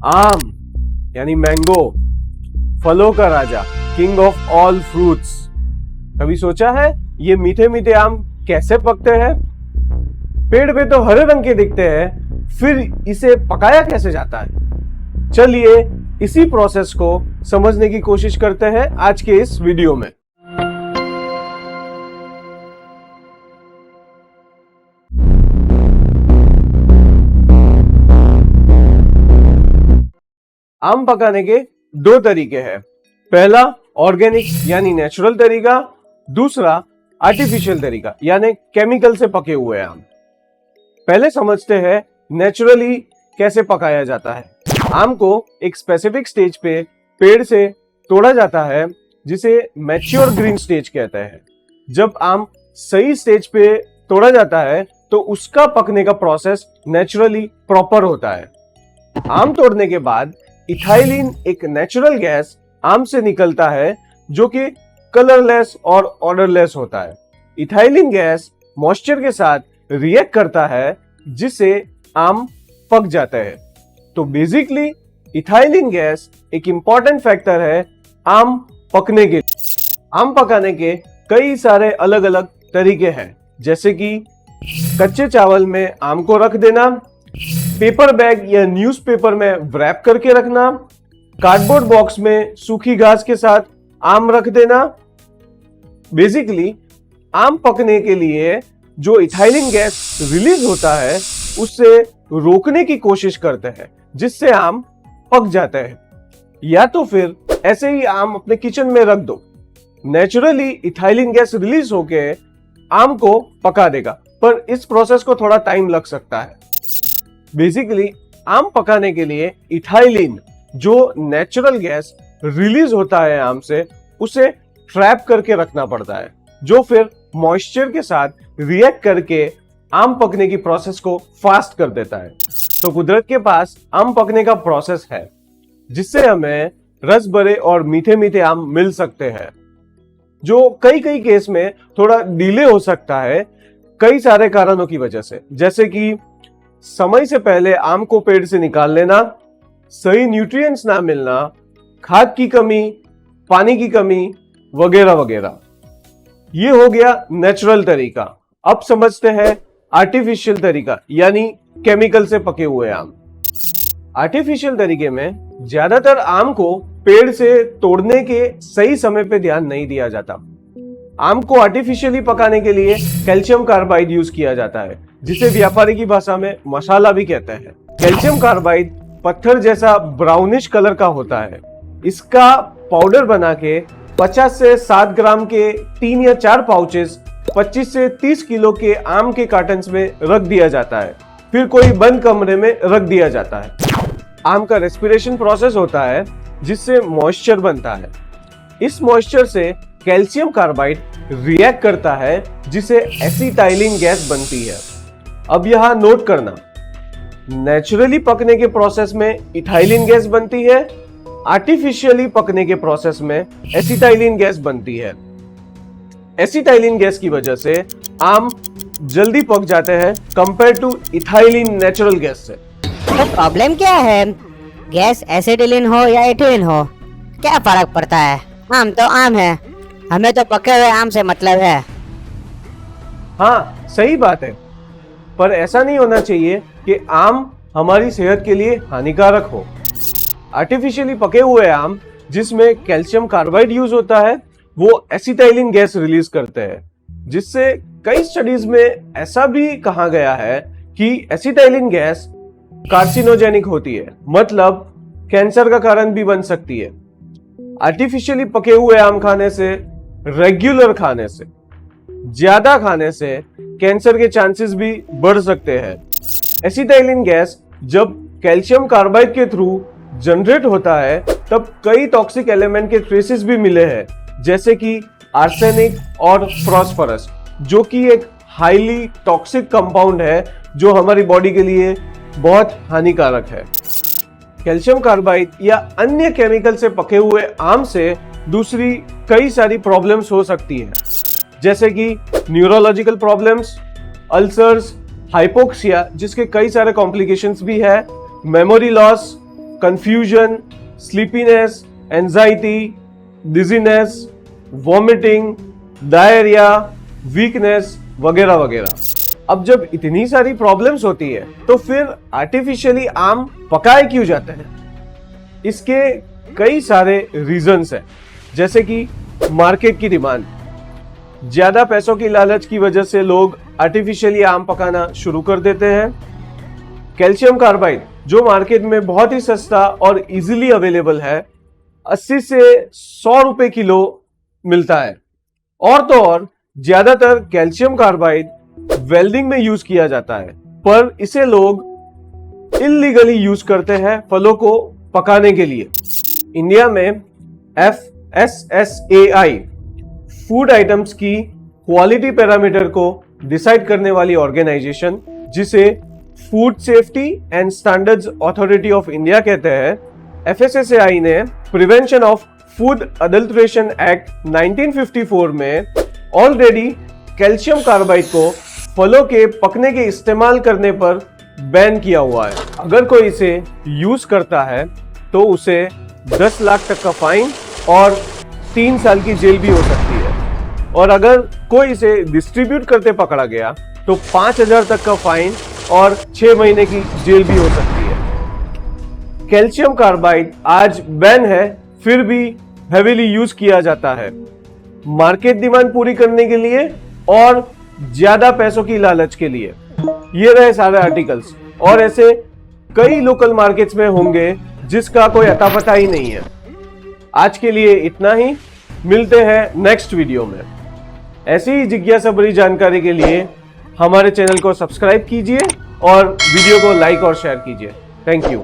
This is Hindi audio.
आम यानी मैंगो, फलों का राजा, किंग ऑफ ऑल फ्रूट्स। कभी सोचा है ये मीठे मीठे आम कैसे पकते हैं? पेड़ पे तो हरे रंग के दिखते हैं, फिर इसे पकाया कैसे जाता है? चलिए इसी प्रोसेस को समझने की कोशिश करते हैं आज के इस वीडियो में। आम पकाने के दो तरीके हैं। पहला ऑर्गेनिक यानी नेचुरल तरीका, दूसरा आर्टिफिशियल तरीका यानी केमिकल से पके हुए आम। पहले समझते हैं नेचुरली कैसे पकाया जाता है। आम को एक स्पेसिफिक स्टेज पे पेड़ से तोड़ा जाता है जिसे मैच्योर ग्रीन स्टेज कहते हैं। जब आम सही स्टेज पे तोड़ा जाता है तो उसका पकने का प्रोसेस नेचुरली प्रॉपर होता है। आम तोड़ने के बाद इथाइलिन एक नेचुरल गैस आम से निकलता है जो कि कलरलेस और ऑडरलेस होता है। इथाइलिन गैस मॉइस्चर के साथ रिएक्ट करता है जिससे आम पक जाते हैं। तो बेसिकली इथाइलिन गैस एक इंपॉर्टेंट फैक्टर है आम पकने के लिए। आम पकाने के कई सारे अलग अलग तरीके हैं, जैसे कि कच्चे चावल में आम को रख देना, पेपर बैग या न्यूज़पेपर में व्रैप करके रखना, कार्डबोर्ड बॉक्स में सूखी घास के साथ आम रख देना। बेसिकली आम पकने के लिए जो इथाइलिन गैस रिलीज होता है उससे रोकने की कोशिश करते हैं जिससे आम पक जाते हैं। या तो फिर ऐसे ही आम अपने किचन में रख दो, नेचुरली इथाइलिन गैस रिलीज होके आम को पका देगा, पर इस प्रोसेस को थोड़ा टाइम लग सकता है। बेसिकली आम पकाने के लिए इथाइलिन जो नेचुरल गैस रिलीज होता है आम से, उसे ट्रैप करके रखना पड़ता है, जो फिर मॉइस्चर के साथ रिएक्ट करके आम पकने की प्रोसेस को फास्ट कर देता है। तो कुदरत के पास आम पकने का प्रोसेस है जिससे हमें रस भरे और मीठे मीठे आम मिल सकते हैं, जो कई केस में थोड़ा डिले हो सकता है कई सारे कारणों की वजह से, जैसे कि समय से पहले आम को पेड़ से निकाल लेना, सही न्यूट्रिएंट्स ना मिलना, खाद की कमी, पानी की कमी वगैरह वगैरह। ये हो गया नेचुरल तरीका। अब समझते हैं आर्टिफिशियल तरीका यानी केमिकल से पके हुए आम। आर्टिफिशियल तरीके में ज्यादातर आम को पेड़ से तोड़ने के सही समय पे ध्यान नहीं दिया जाता। आम को आर्टिफिशियली पकाने के लिए कैल्शियम कार्बाइड यूज किया जाता है, जिसे व्यापारी की भाषा में मसाला भी कहते हैं। कैल्शियम कार्बाइड पत्थर जैसा ब्राउनिश कलर का होता है। इसका पाउडर बना के 50 से 7 ग्राम के 3 या 4 पाउचेस 25 से 30 किलो के आम के कार्टन्स में रख दिया जाता है, फिर कोई बंद कमरे में रख दिया जाता है। आम का रेस्पिरेशन प्रोसेस होता है जिससे मॉइस्चर बनता है। इस मॉइस्चर से कैल्शियम कार्बाइड रिएक्ट करता है जिसे एसिटाइलिन गैस बनती है। अब यहां नोट करना, नेचुरली पकने के प्रोसेस में इथाइलिन गैस बनती है, आर्टिफिशियली पकने के प्रोसेस में एसिटाइलिन गैस बनती है। एसिटाइलिन गैस की वजह से आम जल्दी पक जाते हैं compare to ethylene natural gas से। तो प्रॉब्लम क्या है? गैस एसिटिलीन हो या एथिलीन हो, क्या फर्क पड़ता है? आम तो आम है, हमें तो पके हुए आम से मतलब है। हाँ सही बात है, पर ऐसा नहीं होना चाहिए कि आम हमारी सेहत के लिए हानिकारक हो। आर्टिफिशियली पके हुए आम जिसमें कैल्शियम कार्बाइड यूज होता है वो एसिटाइलिन गैस रिलीज करते हैं, जिससे कई स्टडीज में ऐसा भी कहा गया है कि एसिटाइलिन गैस कार्सिनोजेनिक होती है, मतलब कैंसर का कारण भी बन सकती है। आर्टिफिशियली पके हुए आम खाने से, रेगुलर खाने से, ज्यादा खाने से कैंसर के चांसेस भी बढ़ सकते हैं। एसिटाइलिन गैस जब कैल्शियम कार्बाइड के थ्रू जनरेट होता है तब कई टॉक्सिक एलिमेंट के ट्रेसेस भी मिले हैं, जैसे कि आर्सेनिक और फास्फोरस, जो कि एक हाईली टॉक्सिक कंपाउंड है जो हमारी बॉडी के लिए बहुत हानिकारक है। कैल्शियम कार्बाइड या अन्य केमिकल से पके हुए आम से दूसरी कई सारी प्रॉब्लम्स हो सकती हैं, जैसे कि न्यूरोलॉजिकल प्रॉब्लम्स, अल्सर्स, हाइपोक्सिया जिसके कई सारे कॉम्प्लिकेशंस भी है, memory loss, confusion, sleepiness, anxiety, dizziness, vomiting, diarrhoea, weakness वगैरह वगैरह। अब जब इतनी सारी प्रॉब्लम्स होती है तो फिर आर्टिफिशियली आम पकाए क्यों जाते हैं? इसके कई सारे रीजंस हैं, जैसे कि मार्केट की डिमांड। ज्यादा पैसों की लालच की वजह से लोग आर्टिफिशियली आम पकाना शुरू कर देते हैं। कैल्शियम कार्बाइड जो मार्केट में बहुत ही सस्ता और इजीली अवेलेबल है, 80 से 100 रुपए किलो मिलता है। और तो और ज्यादातर कैल्शियम कार्बाइड वेल्डिंग में यूज किया जाता है, पर इसे लोग इलीगली यूज करते हैं फलों को पकाने के लिए। इंडिया में FSSAI फूड आइटम्स की क्वालिटी पैरामीटर को डिसाइड करने वाली ऑर्गेनाइजेशन, जिसे food safety and standards authority of India कहते हैं, FSSAI ने prevention of food adulteration act 1954 में ऑलरेडी कैल्शियम कार्बाइड को फलों के पकने के इस्तेमाल करने पर बैन किया हुआ है। अगर कोई इसे यूज करता है तो उसे 10 लाख तक का फाइन और 3 साल की जेल भी हो सकती है, और अगर कोई इसे डिस्ट्रीब्यूट करते पकड़ा गया तो 5,000 तक का फाइन और 6 महीने की जेल भी हो सकती है। कैल्शियम कार्बाइड आज बैन है, फिर भी हेवीली यूज किया जाता है मार्केट डिमांड पूरी करने के लिए और ज्यादा पैसों की लालच के लिए। ये रहे सारे आर्टिकल्स, और ऐसे कई लोकल मार्केट्स में होंगे जिसका कोई अता पता ही नहीं है। आज के लिए इतना ही, मिलते हैं नेक्स्ट वीडियो में। ऐसी ही जिज्ञासा भरी जानकारी के लिए हमारे चैनल को सब्सक्राइब कीजिए और वीडियो को लाइक और शेयर कीजिए। Thank you.